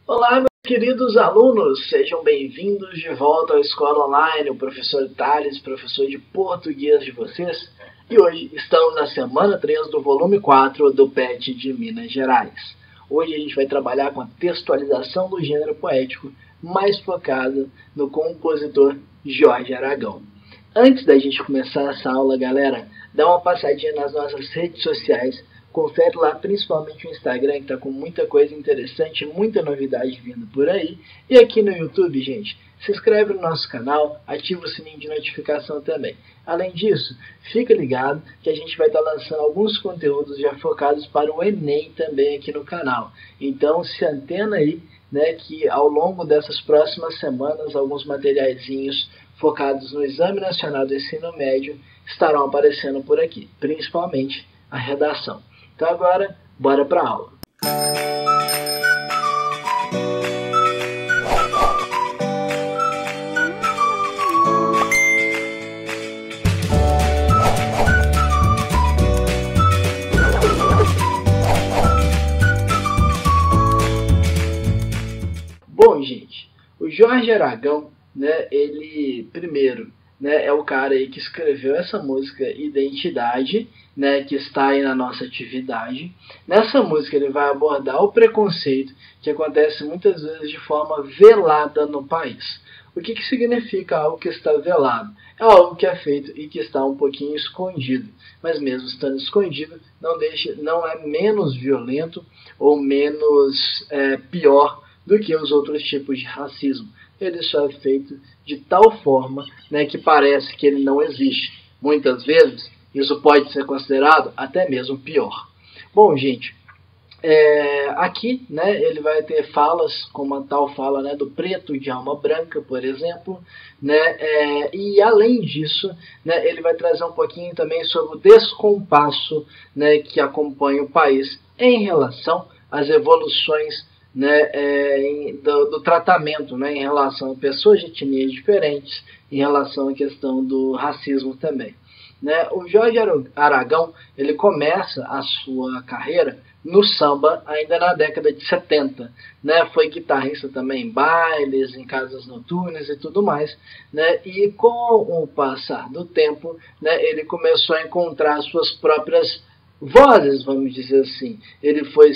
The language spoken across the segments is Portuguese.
Olá, meus queridos alunos, sejam bem-vindos de volta à Escola Online, o professor Thales, professor de português de vocês. E hoje estamos na semana 3 do volume 4 do PET de Minas Gerais. Hoje a gente vai trabalhar com a textualização do gênero poético, mais focada no compositor Jorge Aragão. Antes da gente começar essa aula, galera, dá uma passadinha nas nossas redes sociais. Confere lá, principalmente o Instagram, que está com muita coisa interessante, muita novidade vindo por aí. E aqui no YouTube, gente, se inscreve no nosso canal, ativa o sininho de notificação também. Além disso, fica ligado que a gente vai estar lançando alguns conteúdos já focados para o Enem também aqui no canal. Então, se antena aí, né, que ao longo dessas próximas semanas, alguns materiaizinhos focados no Exame Nacional do Ensino Médio estarão aparecendo por aqui, principalmente a redação. Então agora, bora para a aula. Bom, gente, o Jorge Aragão, né, ele primeiro, né, é o cara aí que escreveu essa música Identidade, né, que está aí na nossa atividade. Nessa música ele vai abordar o preconceito que acontece muitas vezes de forma velada no país. O que significa algo que está velado? É algo que é feito e que está um pouquinho escondido. Mas mesmo estando escondido, não é menos violento ou menos pior do que os outros tipos de racismo. Ele só é feito de tal forma, né, que parece que ele não existe. Muitas vezes, isso pode ser considerado até mesmo pior. Bom, gente, aqui, né, ele vai ter falas, como a tal fala, né, do preto de alma branca, por exemplo, né, e além disso, né, ele vai trazer um pouquinho também sobre o descompasso, né, que acompanha o país em relação às evoluções, né, do tratamento, né, em relação a pessoas de etnias diferentes, em relação à questão do racismo também. Né? O Jorge Aragão, ele começa a sua carreira no samba ainda na década de 70. Né? Foi guitarrista também em bailes, em casas noturnas e tudo mais. Né? E com o passar do tempo, né, ele começou a encontrar suas próprias vozes, vamos dizer assim. Ele foi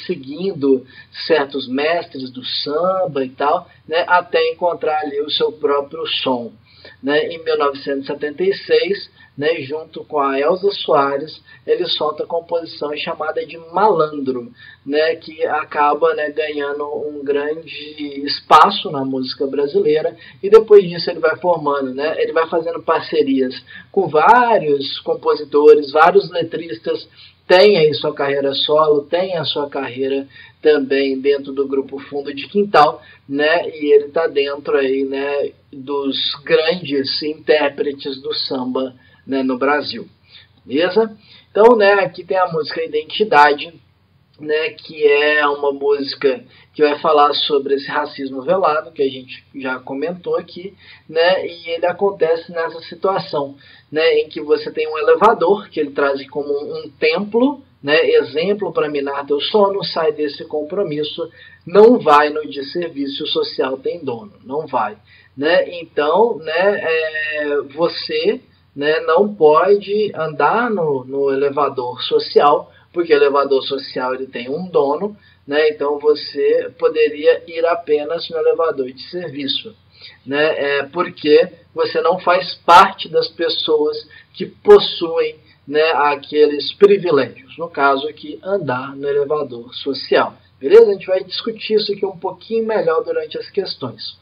seguindo certos mestres do samba e tal, né, até encontrar ali o seu próprio som. Né? Em 1976, né, junto com a Elza Soares, ele solta a composição chamada de Malandro, né, que acaba, né, ganhando um grande espaço na música brasileira, e depois disso ele vai formando, né, ele vai fazendo parcerias com vários compositores, vários letristas, tem aí sua carreira solo, tem a sua carreira também dentro do grupo Fundo de Quintal, né, e ele está dentro aí, né, dos grandes intérpretes do samba, né, no Brasil, beleza? Então, né, aqui tem a música Identidade, né, que é uma música que vai falar sobre esse racismo velado, que a gente já comentou aqui, né, e ele acontece nessa situação, né, em que você tem um elevador, que ele traz como um templo, né, exemplo para minar teu sono, sai desse compromisso, não vai no desserviço social tem dono, não vai. Né? Então, né, você, né, não pode andar no elevador social, porque o elevador social ele tem um dono, né, então você poderia ir apenas no elevador de serviço. Né, porque você não faz parte das pessoas que possuem, né, aqueles privilégios. No caso aqui, andar no elevador social. Beleza? A gente vai discutir isso aqui um pouquinho melhor durante as questões.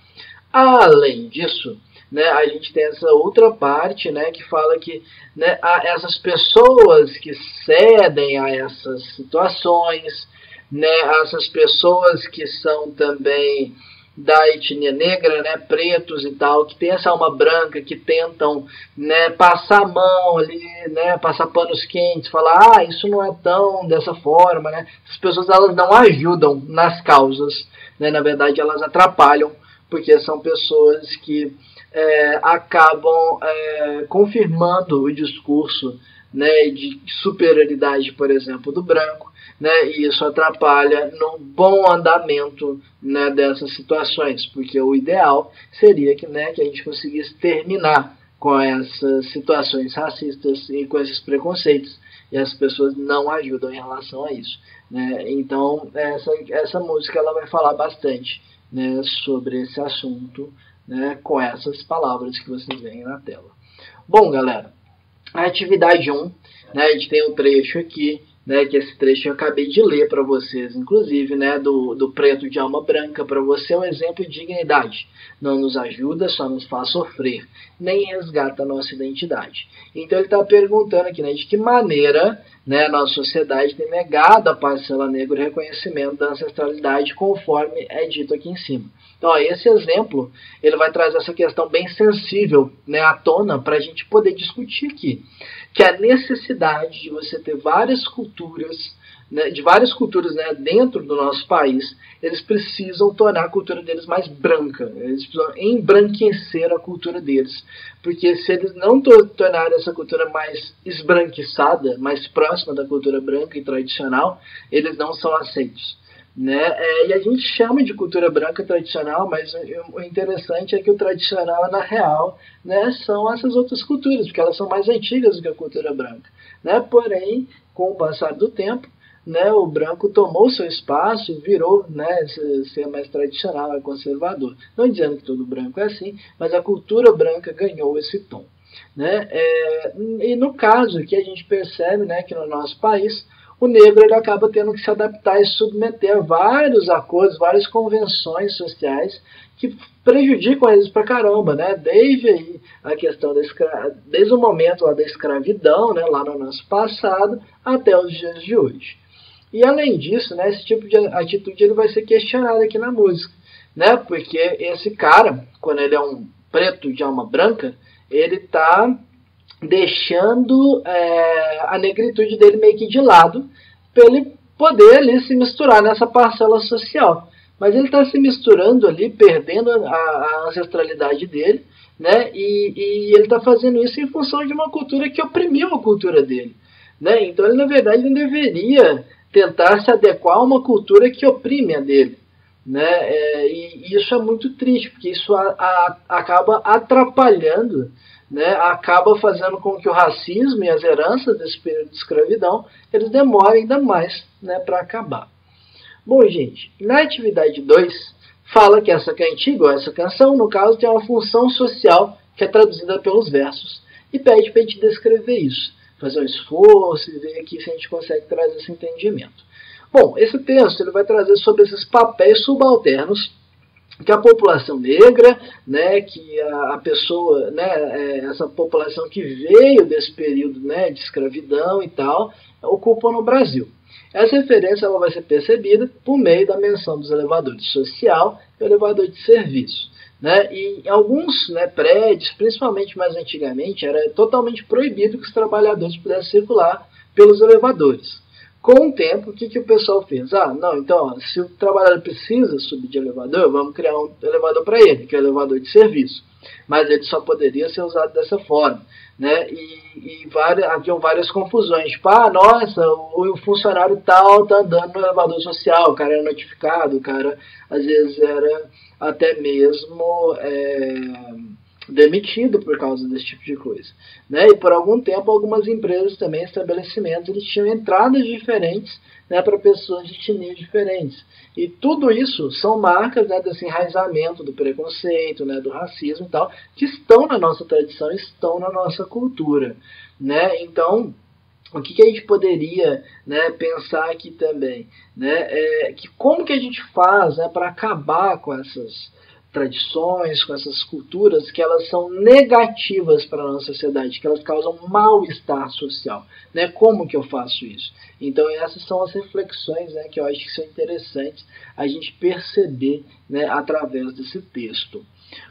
Além disso, né, a gente tem essa outra parte, né, que fala que, né, essas pessoas que cedem a essas situações, né, essas pessoas que são também da etnia negra, né, pretos e tal, que tem essa alma branca, que tentam, né, passar a mão ali, né, passar panos quentes, falar, isso não é tão dessa forma, né, as pessoas elas não ajudam nas causas, né, na verdade elas atrapalham, porque são pessoas que acabam confirmando o discurso, né, de superioridade, por exemplo, do branco, né, e isso atrapalha no bom andamento, né, dessas situações, porque o ideal seria que, né, que a gente conseguisse terminar com essas situações racistas e com esses preconceitos, e as pessoas não ajudam em relação a isso, né? Então essa música ela vai falar bastante, né, sobre esse assunto, né, com essas palavras que vocês veem na tela. Bom, galera, a atividade 1, né, a gente tem um trecho aqui, né, que esse trecho eu acabei de ler para vocês, inclusive, né, do Preto de Alma Branca. Para você é um exemplo de dignidade. Não nos ajuda, só nos faz sofrer, nem resgata a nossa identidade. Então ele está perguntando aqui, né, de que maneira, né, a nossa sociedade tem negado a parcela negra o reconhecimento da ancestralidade, conforme é dito aqui em cima. Então, ó, esse exemplo ele vai trazer essa questão bem sensível, né, à tona para a gente poder discutir aqui, que é a necessidade de você ter várias culturas, né, né, dentro do nosso país. Eles precisam tornar a cultura deles mais branca, eles precisam embranquecer a cultura deles, porque se eles não tornarem essa cultura mais esbranquiçada, mais próxima da cultura branca e tradicional, eles não são aceitos, né? E a gente chama de cultura branca tradicional, mas o interessante é que o tradicional, na real, né, são essas outras culturas, porque elas são mais antigas do que a cultura branca, né? Porém, com o passar do tempo, né, o branco tomou seu espaço e virou, né, ser mais tradicional, é conservador. Não dizendo que todo branco é assim, mas a cultura branca ganhou esse tom, né? E no caso aqui a gente percebe, né, que no nosso país o negro ele acaba tendo que se adaptar e submeter a vários acordos, várias convenções sociais que prejudicam eles pra caramba, né? Desde aí a questão desde o momento lá da escravidão, né, lá no nosso passado, até os dias de hoje. E além disso, né, esse tipo de atitude ele vai ser questionado aqui na música, né? Porque esse cara, quando ele é um preto de alma branca, ele está deixando a negritude dele meio que de lado, para ele poder ali se misturar nessa parcela social. Mas ele está se misturando ali, perdendo a ancestralidade dele, né? E ele está fazendo isso em função de uma cultura que oprimiu a cultura dele, né? Então ele, na verdade, não deveria tentar se adequar a uma cultura que oprime a dele, né? E isso é muito triste, porque isso acaba atrapalhando, né, acaba fazendo com que o racismo e as heranças desse período de escravidão eles demorem ainda mais, né, para acabar. Bom, gente, na atividade 2 fala que essa cantiga, ou essa canção, no caso, tem uma função social que é traduzida pelos versos e pede para a gente descrever isso, fazer um esforço e ver aqui se a gente consegue trazer esse entendimento. Bom, esse texto ele vai trazer sobre esses papéis subalternos que a população negra, né, que a pessoa, né, essa população que veio desse período, né, de escravidão e tal, ocupa no Brasil. Essa referência ela vai ser percebida por meio da menção dos elevadores social e elevador de serviço, né, e em alguns, né, prédios, principalmente mais antigamente, era totalmente proibido que os trabalhadores pudessem circular pelos elevadores. Com o tempo, o que o pessoal fez? Não, então, ó, se o trabalhador precisa subir de elevador, vamos criar um elevador para ele, que é o elevador de serviço. Mas ele só poderia ser usado dessa forma, né? Haviam várias confusões. Tipo, nossa, o funcionário tal está andando no elevador social, o cara era notificado, o cara às vezes era até mesmo demitido por causa desse tipo de coisa, né? E por algum tempo algumas empresas também, estabelecimentos, eles tinham entradas diferentes, né, para pessoas de etnias diferentes. E tudo isso são marcas, né, desse enraizamento do preconceito, né, do racismo e tal, que estão na nossa tradição, estão na nossa cultura, né? Então, o que a gente poderia, né, pensar aqui também, né, que como que a gente faz, né, para acabar com essas tradições, com essas culturas que elas são negativas para a nossa sociedade, que elas causam mal-estar social, né? Como que eu faço isso? Então essas são as reflexões, né, que eu acho que são interessantes a gente perceber, né, através desse texto.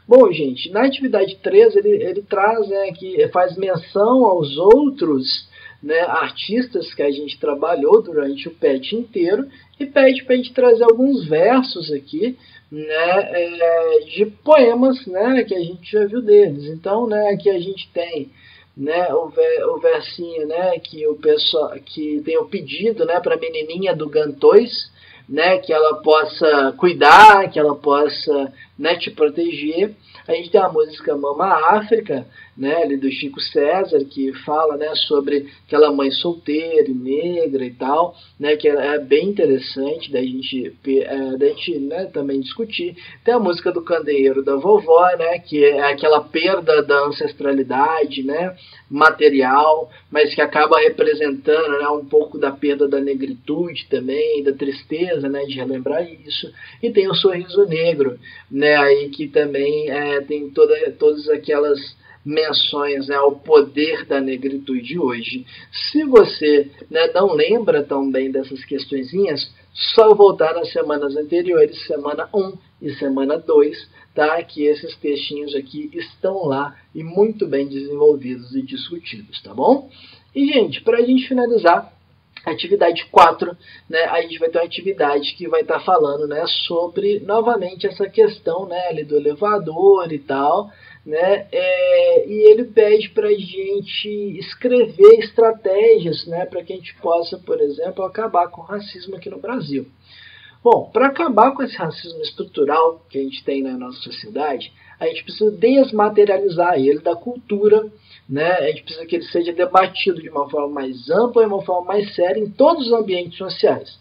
Bom, gente, na atividade 3 ele traz, né, que faz menção aos outros, né, artistas que a gente trabalhou durante o PET inteiro e pede para a gente trazer alguns versos aqui, né, de poemas, né, que a gente já viu deles. Então, né, aqui a gente tem né, o versinho, né, que o pessoal que tem o pedido, né, para a menininha do Gantois, né, que ela possa cuidar, que ela possa, né, te proteger. A gente tem a música Mama África, né, ali do Chico César, que fala, né, sobre aquela mãe solteira e negra e tal, né, que é bem interessante da gente, né, também discutir. Tem a música do Candeeiro da Vovó, né, que é aquela perda da ancestralidade, né, material, mas que acaba representando, né, um pouco da perda da negritude também, da tristeza, né, de relembrar isso. E tem o Sorriso Negro, né, aí que também tem todas aquelas menções, né, ao poder da negritude hoje. Se você, né, não lembra tão bem dessas questõezinhas, só voltar nas semanas anteriores, semana 1 e semana 2, tá? Que esses textinhos aqui estão lá e muito bem desenvolvidos e discutidos, tá bom? E, gente, para a gente finalizar, atividade 4, né, a gente vai ter uma atividade que vai estar falando, né, sobre, novamente, essa questão, né, ali do elevador e tal, né, e ele pede para a gente escrever estratégias, né, para que a gente possa, por exemplo, acabar com o racismo aqui no Brasil. Bom, para acabar com esse racismo estrutural que a gente tem na nossa sociedade, a gente precisa desmaterializar ele da cultura, né? A gente precisa que ele seja debatido de uma forma mais ampla e uma forma mais séria em todos os ambientes sociais.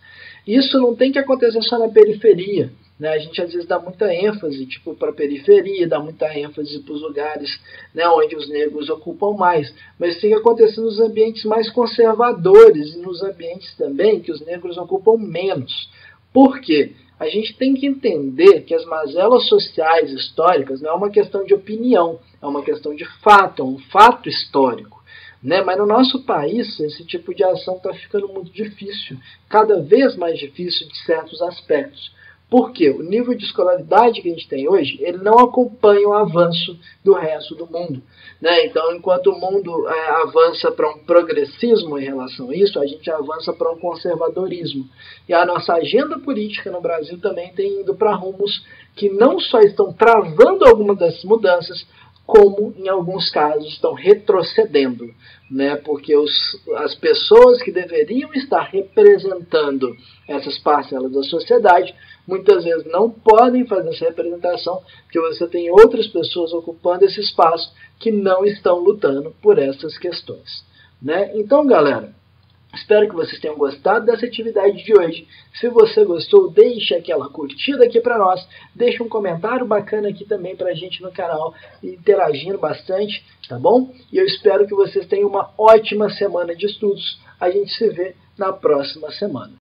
Isso não tem que acontecer só na periferia, né? A gente às vezes dá muita ênfase para a periferia, dá muita ênfase para os lugares, né, onde os negros ocupam mais, mas tem que acontecer nos ambientes mais conservadores e nos ambientes também que os negros ocupam menos. Por quê? A gente tem que entender que as mazelas sociais históricas não é uma questão de opinião, é uma questão de fato, é um fato histórico. Né? Mas no nosso país, esse tipo de ação está ficando muito difícil, cada vez mais difícil de certos aspectos. Por quê? O nível de escolaridade que a gente tem hoje, ele não acompanha o avanço do resto do mundo. Né? Então, enquanto o mundo avança para um progressismo em relação a isso, a gente avança para um conservadorismo. E a nossa agenda política no Brasil também tem ido para rumos que não só estão travando algumas dessas mudanças, como, em alguns casos, estão retrocedendo, né? Porque as pessoas que deveriam estar representando essas parcelas da sociedade, muitas vezes não podem fazer essa representação, porque você tem outras pessoas ocupando esse espaço que não estão lutando por essas questões, né? Então, galera, espero que vocês tenham gostado dessa atividade de hoje. Se você gostou, deixe aquela curtida aqui para nós. Deixe um comentário bacana aqui também para a gente no canal, interagindo bastante, tá bom? E eu espero que vocês tenham uma ótima semana de estudos. A gente se vê na próxima semana.